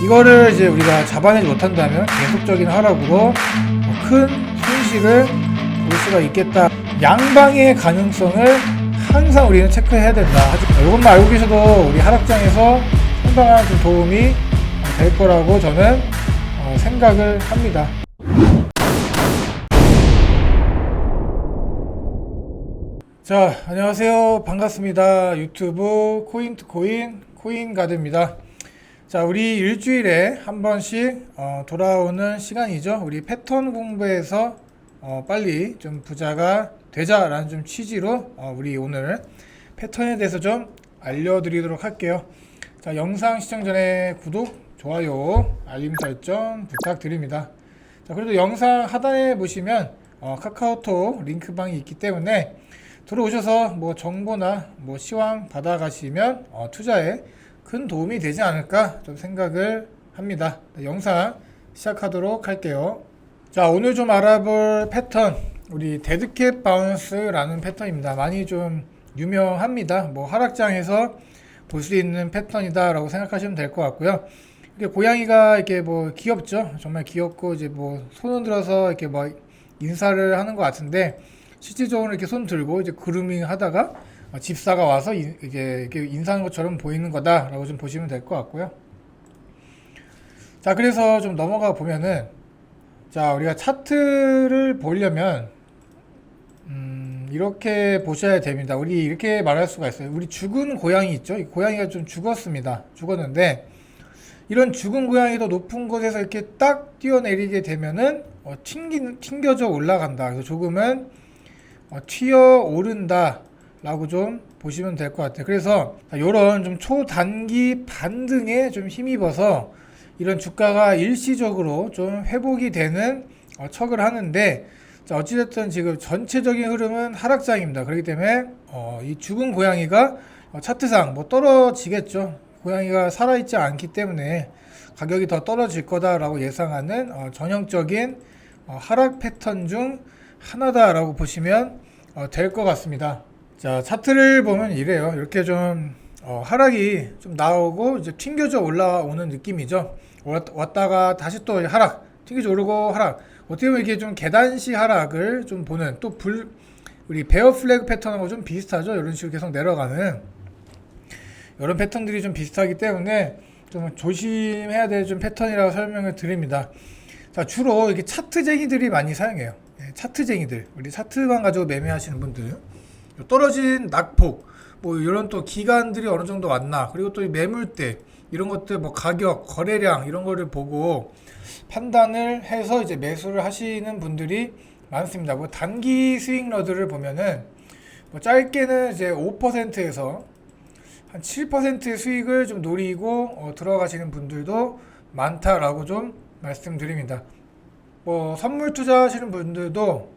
이거를 이제 우리가 잡아내지 못한다면 계속적인 하락으로 큰 손실을 볼 수가 있겠다. 양방의 가능성을 항상 우리는 체크해야 된다. 이것만 알고 계셔도 우리 하락장에서 상당한 좀 도움이 될 거라고 저는 생각을 합니다. 자, 안녕하세요. 반갑습니다. 유튜브 코인투코인 코인가드입니다. 자, 우리 일주일에 한 번씩 돌아오는 시간이죠. 우리 패턴 공부에서 빨리 좀 부자가 되자라는 좀 취지로 우리 오늘 패턴에 대해서 좀 알려드리도록 할게요. 자, 영상 시청 전에 구독, 좋아요, 알림 설정 부탁드립니다. 자, 그래도 영상 하단에 보시면 카카오톡 링크방이 있기 때문에 들어오셔서 뭐 정보나 뭐 시황 받아가시면 투자에 큰 도움이 되지 않을까 좀 생각을 합니다. 영상 시작하도록 할게요. 자, 오늘 좀 알아볼 패턴, 우리 데드캣 바운스라는 패턴입니다. 많이 좀 유명합니다. 뭐 하락장에서 볼 수 있는 패턴이다 라고 생각하시면 될 것 같고요. 이렇게 고양이가 이렇게 뭐 귀엽죠. 정말 귀엽고 이제 뭐 손을 들어서 이렇게 뭐 인사를 하는 것 같은데, 실질적으로 이렇게 손 들고 이제 그루밍 하다가 집사가 와서 이렇게 인사하는 것처럼 보이는 거다라고 좀 보시면 될 것 같고요. 자, 그래서 좀 넘어가 보면은, 자, 우리가 차트를 보려면 이렇게 보셔야 됩니다. 우리 이렇게 말할 수가 있어요. 우리 죽은 고양이 있죠? 이 고양이가 좀 죽었습니다. 죽었는데 이런 죽은 고양이도 높은 곳에서 이렇게 딱 뛰어내리게 되면은 튕겨져 올라간다. 그래서 조금은 튀어 오른다 라고 좀 보시면 될 것 같아요. 그래서 이런 좀 초단기 반등에 좀 힘입어서 이런 주가가 일시적으로 좀 회복이 되는 척을 하는데, 자, 어찌됐든 지금 전체적인 흐름은 하락장입니다. 그렇기 때문에 이 죽은 고양이가 차트상 뭐 떨어지겠죠. 고양이가 살아있지 않기 때문에 가격이 더 떨어질 거다라고 예상하는 전형적인 하락 패턴 중 하나다라고 보시면 될 것 같습니다. 자, 차트를 보면 이래요. 이렇게 좀 하락이 좀 나오고 이제 튕겨져 올라오는 느낌이죠. 왔다가 다시 또 하락, 튕겨져 오르고 하락. 어떻게 보면 이게 좀 계단식 하락을 좀 보는, 또 우리 베어 플래그 패턴하고 좀 비슷하죠. 이런 식으로 계속 내려가는 이런 패턴들이 좀 비슷하기 때문에 좀 조심해야 될 좀 패턴이라고 설명을 드립니다. 자, 주로 이렇게 차트쟁이들이 많이 사용해요. 차트쟁이들, 우리 차트만 가지고 매매하시는 분들, 떨어진 낙폭, 뭐 이런 또 기간들이 어느 정도 왔나, 그리고 또 매물대 이런 것들, 뭐 가격, 거래량 이런 거를 보고 판단을 해서 이제 매수를 하시는 분들이 많습니다. 뭐 단기 스윙러들을 보면은 뭐 짧게는 이제 5%에서 한 7%의 수익을 좀 노리고 들어가시는 분들도 많다라고 좀 말씀드립니다. 뭐 선물 투자하시는 분들도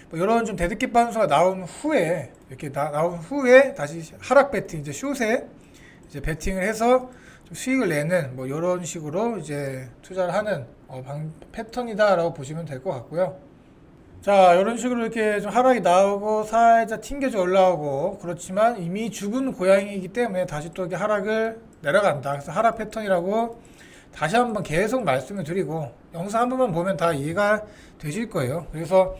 뭐 이런 좀 데드캣 바운스가 나온 후에, 이렇게 나온 후에 다시 하락 배팅, 이제 숏에 이제 배팅을 해서 좀 수익을 내는 뭐 이런 식으로 이제 투자를 하는 패턴이다라고 보시면 될 것 같고요. 자, 이런 식으로 이렇게 좀 하락이 나오고 살짝 튕겨져 올라오고, 그렇지만 이미 죽은 고양이이기 때문에 다시 또 이렇게 하락을 내려간다. 그래서 하락 패턴이라고 다시 한번 계속 말씀을 드리고, 영상 한 번만 보면 다 이해가 되실 거예요. 그래서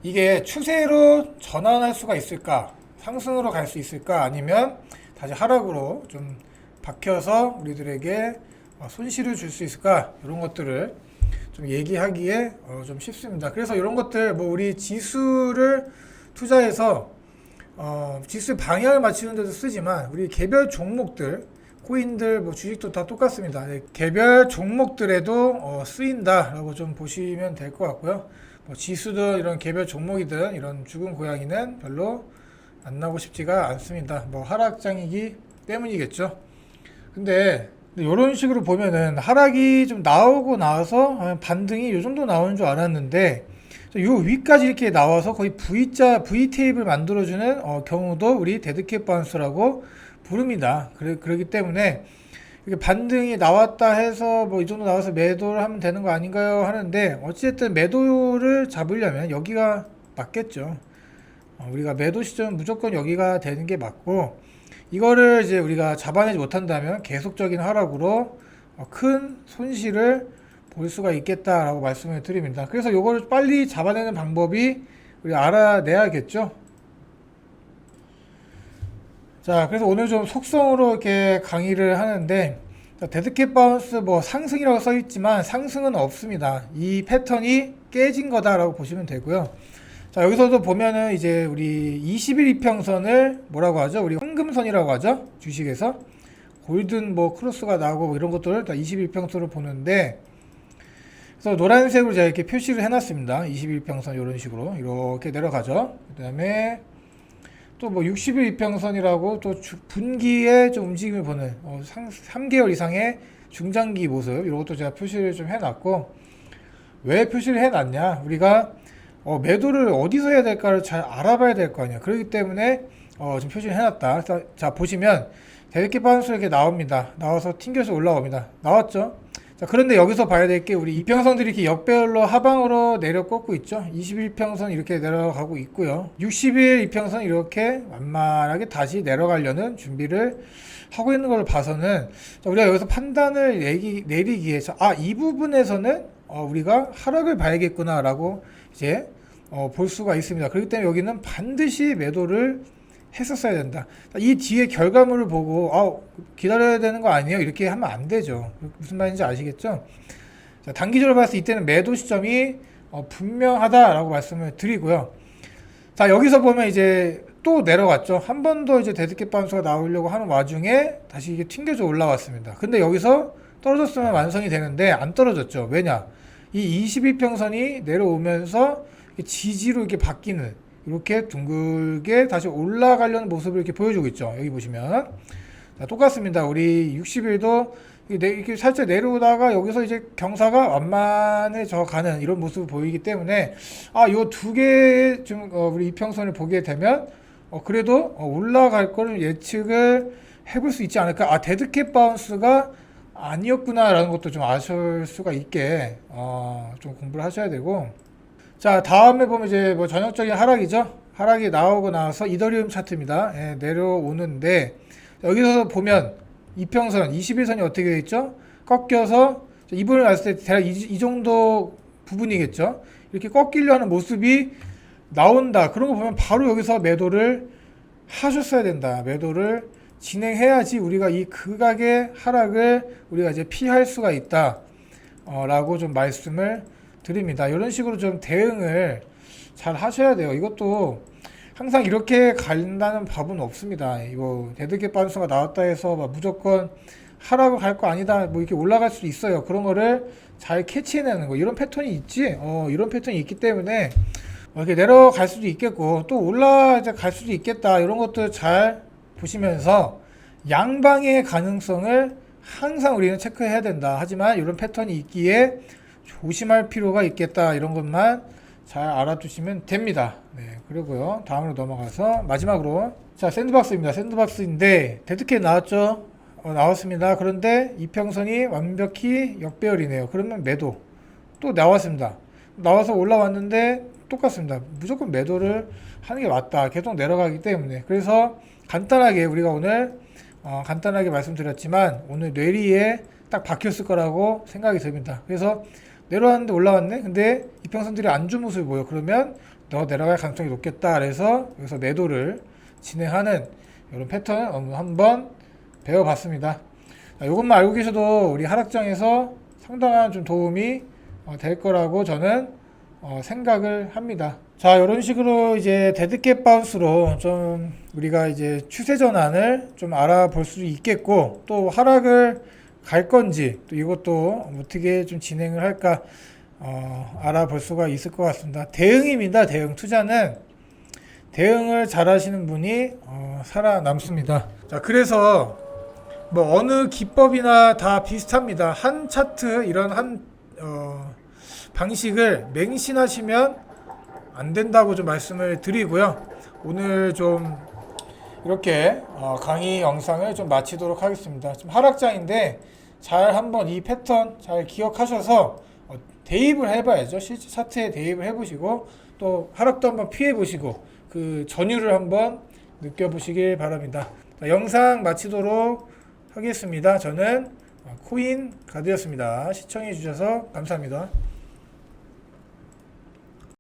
이게 추세로 전환할 수가 있을까, 상승으로 갈 수 있을까, 아니면 다시 하락으로 좀 박혀서 우리들에게 손실을 줄 수 있을까, 이런 것들을 좀 얘기하기에 좀 쉽습니다. 그래서 이런 것들, 뭐 우리 지수를 투자해서 지수 방향을 맞추는 데도 쓰지만, 우리 개별 종목들, 코인들, 뭐 주식도 다 똑같습니다. 개별 종목들에도 쓰인다라고 좀 보시면 될 것 같고요. 뭐 지수든 이런 개별 종목이든 이런 죽은 고양이는 별로 만나고 싶지가 않습니다. 뭐 하락장이기 때문이겠죠. 근데 이런 식으로 보면은 하락이 좀 나오고 나서 반등이 요 정도 나오는 줄 알았는데, 요 위까지 이렇게 나와서 거의 V 테이블 만들어주는 경우도 우리 데드캣 바운스라고 부릅니다. 그러기 때문에 이렇게 반등이 나왔다 해서 뭐 이 정도 나와서 매도를 하면 되는 거 아닌가요? 하는데, 어찌됐든 매도를 잡으려면 여기가 맞겠죠. 우리가 매도 시점은 무조건 여기가 되는 게 맞고, 이거를 이제 우리가 잡아내지 못한다면 계속적인 하락으로 큰 손실을 볼 수가 있겠다라고 말씀을 드립니다. 그래서 요거를 빨리 잡아내는 방법이 우리 알아내야겠죠. 자, 그래서 오늘 좀 속성으로 이렇게 강의를 하는데, 데드캣 바운스 뭐 상승이라고 써 있지만 상승은 없습니다. 이 패턴이 깨진 거다라고 보시면 되고요. 자, 여기서도 보면은 이제 우리 20일 이평선을 뭐라고 하죠? 우리 황금선이라고 하죠? 주식에서 골든 뭐 크로스가 나오고 뭐 이런 것들을 다 21평선으로 보는데, 그래서 노란색으로 제가 이렇게 표시를 해놨습니다. 21평선 이런 식으로 이렇게 내려가죠. 그 다음에 또 뭐 60일 이평선이라고 또 분기에 좀 움직임을 보는 3개월 이상의 중장기 모습, 이런 것도 제가 표시를 좀 해놨고, 왜 표시를 해놨냐? 우리가 매도를 어디서 해야 될까를 잘 알아봐야 될 거 아니야. 그렇기 때문에 좀 표시를 해놨다. 자, 보시면 데드캣 바운스 이렇게 나옵니다. 나와서 튕겨서 올라옵니다. 나왔죠? 자, 그런데 여기서 봐야 될 게 우리 이평선들이 이렇게 역배열로 하방으로 내려 꽂고 있죠. 21평선 이렇게 내려가고 있고요. 60일 이평선 이렇게 완만하게 다시 내려가려는 준비를 하고 있는 걸 봐서는, 자, 우리가 여기서 판단을 내리기 위해서 이 부분에서는 우리가 하락을 봐야겠구나 라고 이제 볼 수가 있습니다. 그렇기 때문에 여기는 반드시 매도를 했었어야 된다. 이 뒤에 결과물을 보고 기다려야 되는 거 아니에요? 이렇게 하면 안 되죠. 무슨 말인지 아시겠죠? 자, 단기적으로 봤을 때 이때는 매도 시점이 분명하다라고 말씀을 드리고요. 자, 여기서 보면 이제 또 내려갔죠. 한 번 더 이제 데드캣 바운스가 나오려고 하는 와중에 다시 이게 튕겨져 올라왔습니다. 근데 여기서 떨어졌으면 완성이 되는데 안 떨어졌죠. 왜냐? 이 22평선이 내려오면서 지지로 이렇게 바뀌는, 이렇게 둥글게 다시 올라가려는 모습을 이렇게 보여주고 있죠. 여기 보시면. 자, 똑같습니다. 우리 60일도 이렇게 살짝 내려오다가 여기서 이제 경사가 완만해져 가는 이런 모습을 보이기 때문에, 요 두 개의 좀, 우리 이평선을 보게 되면, 그래도 올라갈 거를 예측을 해볼 수 있지 않을까. 데드캣 바운스가 아니었구나라는 것도 좀 아실 수가 있게, 좀 공부를 하셔야 되고, 자, 다음에 보면 이제 뭐 전형적인 하락이죠. 하락이 나오고 나서 이더리움 차트입니다. 예, 내려오는데, 여기서 보면 이평선 21선이 어떻게 되어 있죠? 꺾여서 이분을 봤을 때 대략 이 정도 부분이겠죠. 이렇게 꺾이려 하는 모습이 나온다. 그런 거 보면 바로 여기서 매도를 하셨어야 된다. 매도를 진행해야지 우리가 이 극악의 하락을 우리가 이제 피할 수가 있다. 라고 좀 말씀을 드립니다. 이런 식으로 좀 대응을 잘 하셔야 돼요. 이것도 항상 이렇게 간다는 법은 없습니다. 이거 데드캣 바운스가 나왔다 해서 막 무조건 하락을 갈 거 아니다. 뭐 이렇게 올라갈 수도 있어요. 그런 거를 잘 캐치해내는 거. 이런 패턴이 있지. 이런 패턴이 있기 때문에 이렇게 내려갈 수도 있겠고 또 올라갈 수도 있겠다. 이런 것들 잘 보시면서 양방의 가능성을 항상 우리는 체크해야 된다. 하지만 이런 패턴이 있기에 조심할 필요가 있겠다. 이런 것만 잘 알아두시면 됩니다. 네, 그리고요. 다음으로 넘어가서 마지막으로, 자, 샌드박스입니다. 샌드박스인데 데드캣 나왔죠? 나왔습니다. 그런데 이평선이 완벽히 역배열이네요. 그러면 매도 또 나왔습니다. 나와서 올라왔는데 똑같습니다. 무조건 매도를 하는 게 맞다. 계속 내려가기 때문에. 그래서 간단하게 우리가 오늘 간단하게 말씀드렸지만 오늘 뇌리에 딱 박혔을 거라고 생각이 듭니다. 그래서 내려왔는데 올라왔네. 근데 이평선들이 안 준 모습이 보여. 그러면 너 내려갈 가능성이 높겠다. 그래서 여기서 매도를 진행하는 이런 패턴 한번 배워봤습니다. 이것만 알고 계셔도 우리 하락장에서 상당한 좀 도움이 될 거라고 저는 생각을 합니다. 자, 이런 식으로 이제 데드캣 바운스로 좀 우리가 이제 추세 전환을 좀 알아볼 수 있겠고, 또 하락을 갈 건지 또 이것도 어떻게 좀 진행을 할까 알아볼 수가 있을 것 같습니다. 대응입니다. 대응. 투자는 대응을 잘 하시는 분이 살아남습니다. 자, 그래서 뭐 어느 기법이나 다 비슷합니다. 한 차트 이런 한 방식을 맹신하시면 안 된다고 좀 말씀을 드리고요. 오늘 좀 이렇게 강의 영상을 좀 마치도록 하겠습니다. 좀 하락장인데 잘 한번 이 패턴 잘 기억하셔서 대입을 해봐야죠. 실제 차트에 대입을 해보시고 또 하락도 한번 피해보시고 그 전율을 한번 느껴보시길 바랍니다. 자, 영상 마치도록 하겠습니다. 저는 코인 가드였습니다. 시청해 주셔서 감사합니다.